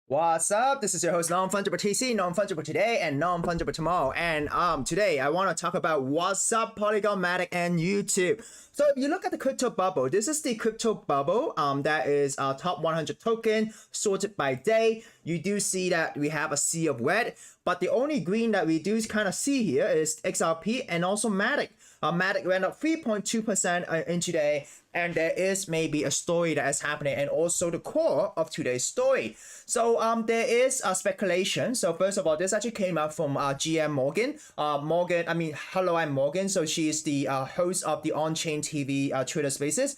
What's up? This is your host Non-Fungible TC, Non-Fungible today and Non-Fungible tomorrow. And today I want to talk about what's up Polygon Matic and YouTube. So if you look at the crypto bubble, this is the crypto bubble that is our top 100 token sorted by day. You do see that we have a sea of red, but the only green that we do kind of see here is XRP and also Matic. Matic went up 3.2% in today, and there is maybe a story that is happening and also the core of today's story. So there is a speculation. So first of all, this actually came out from GM Morgan. Hello, I'm Morgan. So she is the host of the on-chain TV Twitter Spaces.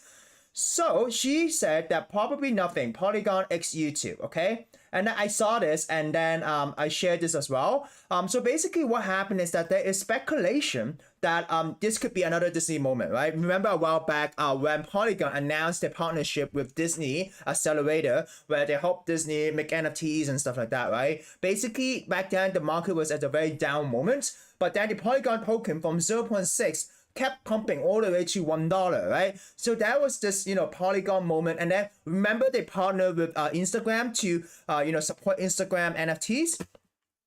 So she said that probably nothing, Polygon x YouTube, okay? And then I saw this and then I shared this as well. So basically what happened is that there is speculation that this could be another Disney moment, right? Remember a while back when Polygon announced their partnership with Disney Accelerator, where they help Disney make NFTs and stuff like that, right? Basically, back then the market was at a very down moment, but then the Polygon token from 0.6 kept pumping all the way to $1, right? So that was this, Polygon moment. And then remember they partnered with Instagram to, support Instagram NFTs.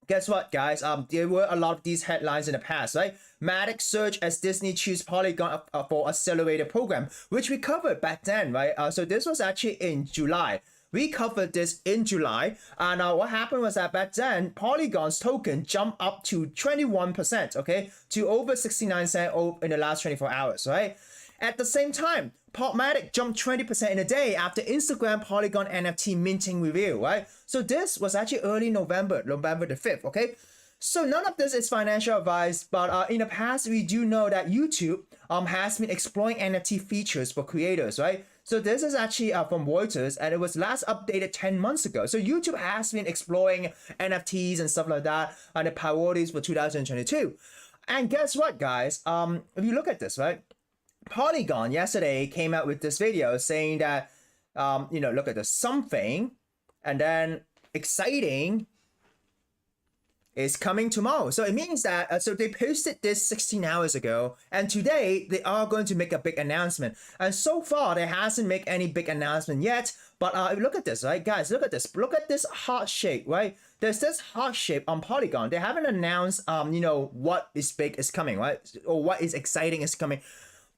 Guess what, guys? There were a lot of these headlines in the past, right? Matic surge as Disney choose Polygon for accelerator program, which we covered back then, right? So this was actually in July. We covered this in July, and what happened was that back then, Polygon's token jumped up to 21%, okay, to over 69 cents in the last 24 hours, right? At the same time, Matic jumped 20% in a day after Instagram Polygon NFT minting reveal, right? So this was actually early November the 5th, okay? So none of this is financial advice, but in the past, we do know that YouTube has been exploring NFT features for creators, right? So this is actually from Reuters, and it was last updated 10 months ago. So YouTube has been exploring NFTs and stuff like that, and the priorities for 2022. And guess what, guys? If you look at this, right? Polygon yesterday came out with this video saying that, look at this, something, and then exciting is coming tomorrow. So it means that, so they posted this 16 hours ago, and today they are going to make a big announcement. And so far, they hasn't made any big announcement yet. But look at this, right, guys, look at this. Look at this heart shape, right? There's this heart shape on Polygon. They haven't announced, what is big is coming, right? Or what is exciting is coming.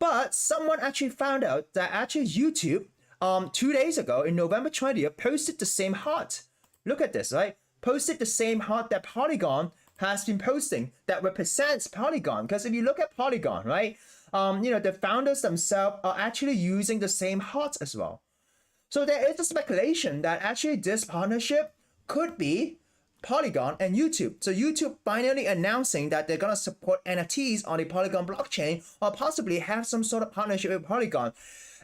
But someone actually found out that actually YouTube, 2 days ago in November 20th, posted the same heart. Look at this, right? Posted the same heart that Polygon has been posting that represents Polygon. Because if you look at Polygon, right, the founders themselves are actually using the same hearts as well. So there is a speculation that actually this partnership could be Polygon and YouTube. So YouTube finally announcing that they're gonna support NFTs on the Polygon blockchain or possibly have some sort of partnership with Polygon.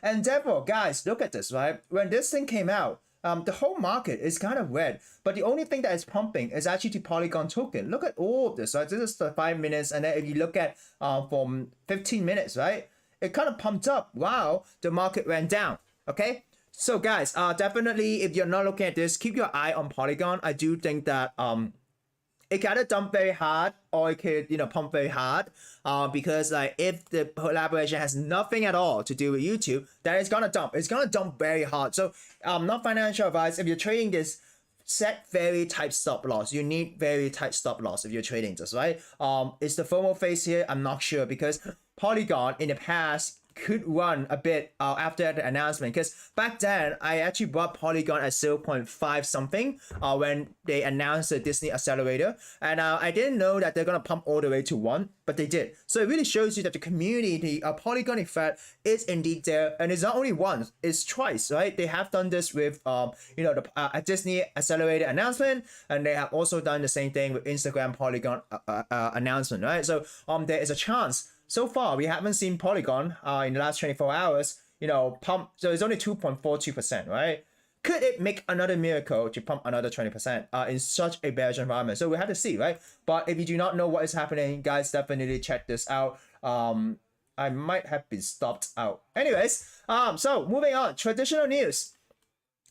And therefore, guys, look at this, right? When this thing came out, the whole market is kind of red, but the only thing that is pumping is actually the Polygon token. Look at all of this, right? This is the 5 minutes, and then if you look at from 15 minutes, right? It kind of pumped up. Wow, the market went down. Okay, so guys, definitely if you're not looking at this, keep your eye on Polygon. I do think that it gotta dump very hard, or it could pump very hard, because like if the collaboration has nothing at all to do with YouTube, then it's gonna dump very hard. So not financial advice. If you're trading this, set very tight stop loss. You need very tight stop loss if you're trading this, right? Is the FOMO phase here? I'm not sure, because Polygon in the past could run a bit after the announcement, because back then I actually bought Polygon at 0.5 something when they announced the Disney Accelerator, and I didn't know that they're gonna pump all the way to 1, but they did. So it really shows you that the community, Polygon effect is indeed there, and it's not only once, it's twice, right? They have done this with the Disney Accelerator announcement, and they have also done the same thing with Instagram Polygon announcement, right? So there is a chance. So far, we haven't seen Polygon in the last 24 hours, pump. So it's only 2.42%, right? Could it make another miracle to pump another 20% in such a bearish environment? So we have to see, right? But if you do not know what is happening, guys, definitely check this out. I might have been stopped out. Anyways, so moving on, traditional news.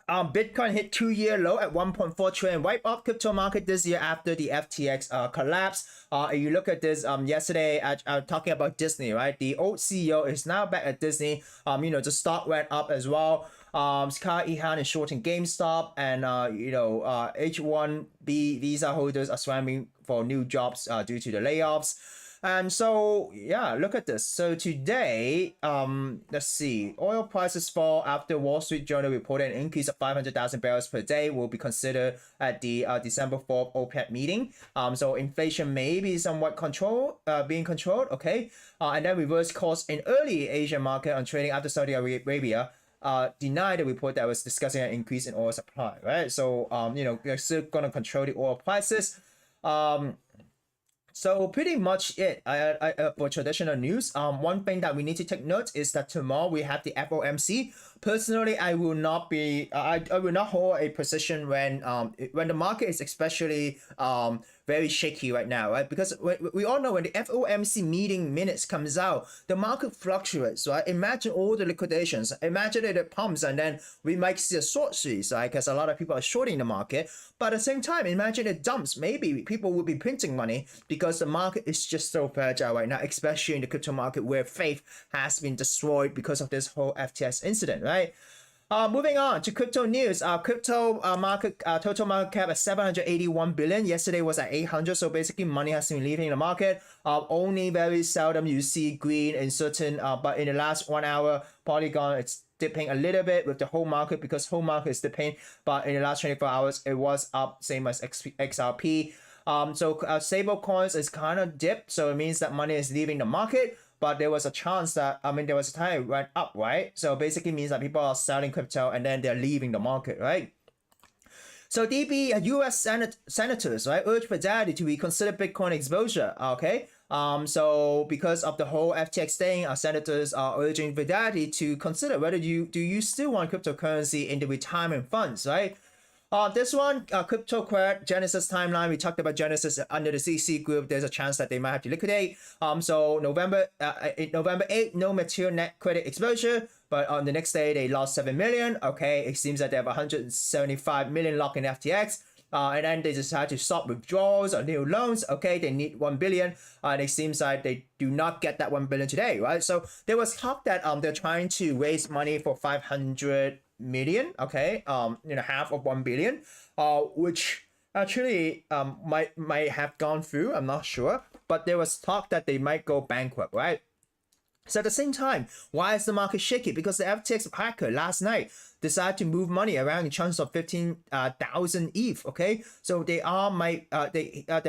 Bitcoin hit 2-year low at 1.4 trillion, wipe off crypto market this year after the FTX collapse. You look at this yesterday, talking about Disney, right? The old CEO is now back at Disney. The stock went up as well. Sky Ihan is shorting GameStop, and H1B visa holders are swarming for new jobs due to the layoffs. And so, yeah, look at this. So today, let's see, oil prices fall after Wall Street Journal reported an increase of 500,000 barrels per day will be considered at the December 4th OPEC meeting. So inflation may be somewhat being controlled, okay? And then reverse course in early Asian market on trading after Saudi Arabia denied the report that was discussing an increase in oil supply, right? So, they're still going to control the oil prices. So pretty much it for traditional news. One thing that we need to take note is that tomorrow we have the FOMC. Personally, I will not be I will not hold a position when the market is especially very shaky right now, right? Because we all know when the FOMC meeting minutes comes out, the market fluctuates, right? Imagine all the liquidations. Imagine it pumps, and then we might see a short squeeze, right? Because a lot of people are shorting the market. But at the same time, imagine it dumps. Maybe people will be printing money because the market is just so fragile right now, especially in the crypto market where faith has been destroyed because of this whole FTX incident, right? Moving on to crypto news. Crypto market total market cap at 781 billion. Yesterday was at 800. So basically, money has been leaving the market. Only very seldom you see green in certain. But in the last 1 hour, Polygon it's dipping a little bit with the whole market because whole market is dipping. But in the last 24 hours, it was up, same as XRP. So stable coins is kind of dipped. So it means that money is leaving the market. But there was a chance that, there was a time it went up, right? So basically means that people are selling crypto and then they're leaving the market, right? So DB, US senators, right, urge Fidelity to reconsider Bitcoin exposure, okay? So because of the whole FTX thing, our senators are urging Fidelity to consider whether do you still want cryptocurrency in the retirement funds, right? This one, Crypto Quad, Genesis timeline. We talked about Genesis under the CC group. There's a chance that they might have to liquidate. So November 8th, no material net credit exposure. But on the next day, they lost 7 million. Okay, it seems that they have 175 million locked in FTX. And then they decide to stop withdrawals or new loans. Okay, they need 1 billion. And it seems like they do not get that 1 billion today, right? So there was talk that they're trying to raise money for 500 million, okay, half of 1 billion, which actually might have gone through. I'm not sure, but there was talk that they might go bankrupt, right? So at the same time, why is the market shaky? Because the FTX hacker last night decided to move money around in chunks of 15,000 ETH. Okay, so the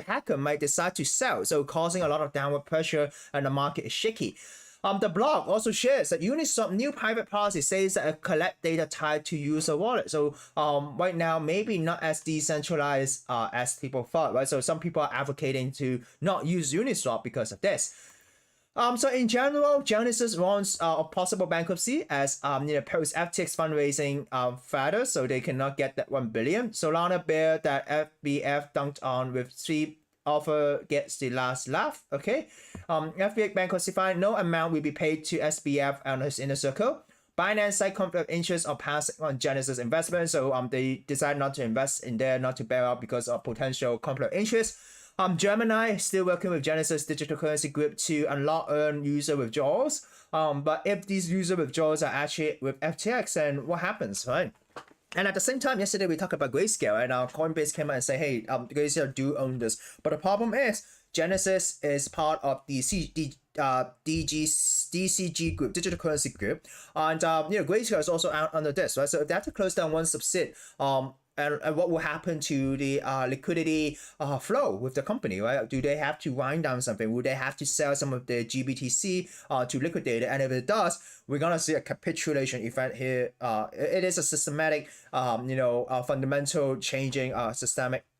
hacker might decide to sell, so causing a lot of downward pressure, and the market is shaky. The blog also shares that Uniswap new private policy says that collect data tied to user wallet. So right now, maybe not as decentralized as people thought, right? So some people are advocating to not use Uniswap because of this. So in general, Genesis warns of possible bankruptcy as post FTX fundraising fatter, so they cannot get that 1 billion. Solana bear that FBF dunked on with 3 offer gets the last laugh. Okay, FBX bankruptcy fine, no amount will be paid to SBF and his inner circle. Binance side conflict of interest of passing on Genesis investment, so they decide not to invest in there, not to bail out because of potential conflict of interest. Gemini still working with Genesis digital currency group to unlock earn user withdrawals. But if these user withdrawals are actually with FTX, then what happens, right? And at the same time, yesterday we talked about Grayscale, and Coinbase came out and say, hey, Grayscale do own this. But the problem is, Genesis is part of the DCG group, digital currency group. And, Grayscale is also out under this, right? So if they have to close down one subsit, and what will happen to the liquidity flow with the company, right? Do they have to wind down something? Would they have to sell some of the GBTC to liquidate it? And if it does, we're gonna see a capitulation event here. It is a systematic, fundamental changing,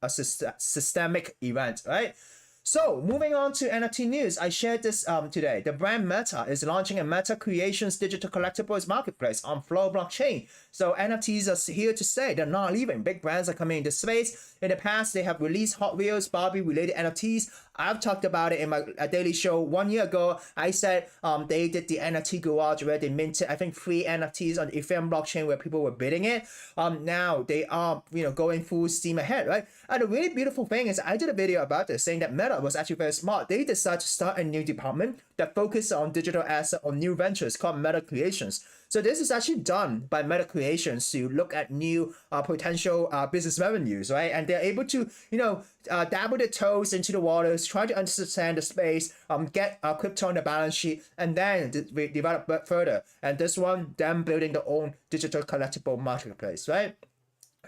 systemic event, right? So moving on to NFT news, I shared this today. The brand Meta is launching a Meta Creations digital collectibles marketplace on Flow blockchain. So NFTs are here to stay. They're not leaving. Big brands are coming into space. In the past, they have released Hot Wheels, Barbie related NFTs. I've talked about it in my daily show 1 year ago. I said they did the NFT garage where they minted, I think, 3 NFTs on the Ethereum blockchain where people were bidding it. Now they are, going full steam ahead, right? And the really beautiful thing is I did a video about this saying that Meta was actually very smart. They decided to start a new department that focuses on digital asset or new ventures called Meta Creations. So this is actually done by Meta Creations to look at new potential business revenues, right? And they're able to, dabble their toes into the waters, try to understand the space, get crypto on the balance sheet, and then develop further. And this one, them building their own digital collectible marketplace, right?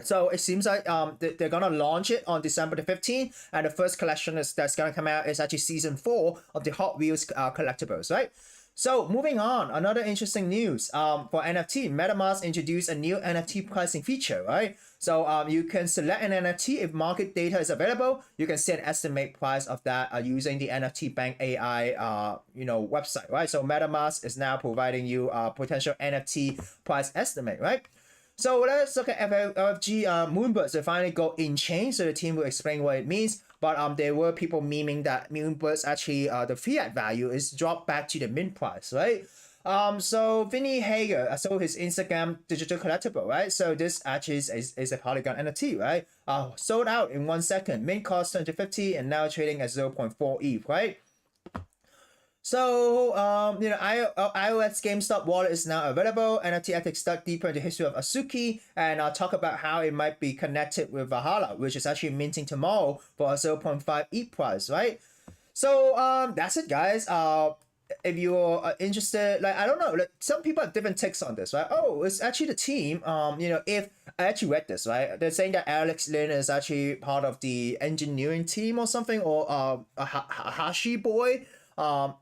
So it seems like they're gonna launch it on December the 15th, and the first collection that's gonna come out is actually season 4 of the Hot Wheels collectibles, right? So moving on, another interesting news for NFT, MetaMask introduced a new NFT pricing feature, right? So you can select an NFT if market data is available. You can set an estimate price of that using the NFT Bank AI website, right? So MetaMask is now providing you a potential NFT price estimate, right? So let's look at FFG Moonbirds. They finally go in chain, so the team will explain what it means. But there were people memeing that Moonbirds actually the fiat value is dropped back to the mint price, right? So Vinny Hager sold his Instagram digital collectible, right? So this actually is a Polygon NFT, right? Sold out in 1 second. Mint cost 250 and now trading at 0.4 ETH, right? So, iOS GameStop wallet is now available. NFT Ethics dug deeper into the history of Azuki and talk about how it might be connected with Valhalla, which is actually minting tomorrow for a 0.5 ETH price, right? So, that's it, guys. If you're interested, I don't know, some people have different takes on this, right? Oh, it's actually the team. If I actually read this, right? They're saying that Alex Lin is actually part of the engineering team or something, or a Hashi boy.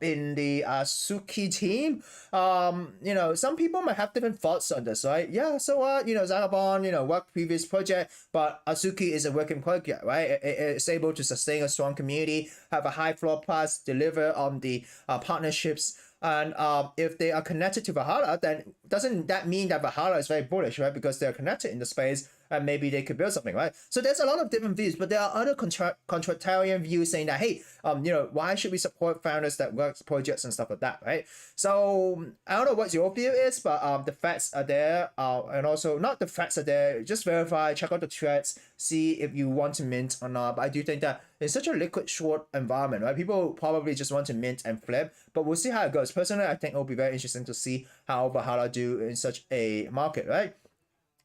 In the Suki team. Some people might have different thoughts on this, right? Yeah, so what? Zagabon, worked previous project, but Azuki is a working project, right? It's able to sustain a strong community, have a high floor price, deliver on the partnerships. And if they are connected to Valhalla, then doesn't that mean that Valhalla is very bullish, right? Because they're connected in the space and maybe they could build something, right? So there's a lot of different views, but there are other contrarian views saying that, hey, why should we support founders that work projects and stuff like that, right? So I don't know what your view is, but the facts are there, and also not the facts are there. Just verify, check out the threads, see if you want to mint or not. But I do think that in such a liquid short environment, right? People probably just want to mint and flip, but we'll see how it goes. Personally, I think it'll be very interesting to see how Valhalla do in such a market, right?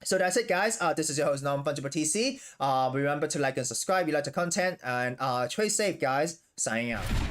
So that's it, guys. This is your host, Non-Fungible TC. Remember to like and subscribe if you like the content, and trade safe, guys. Signing out.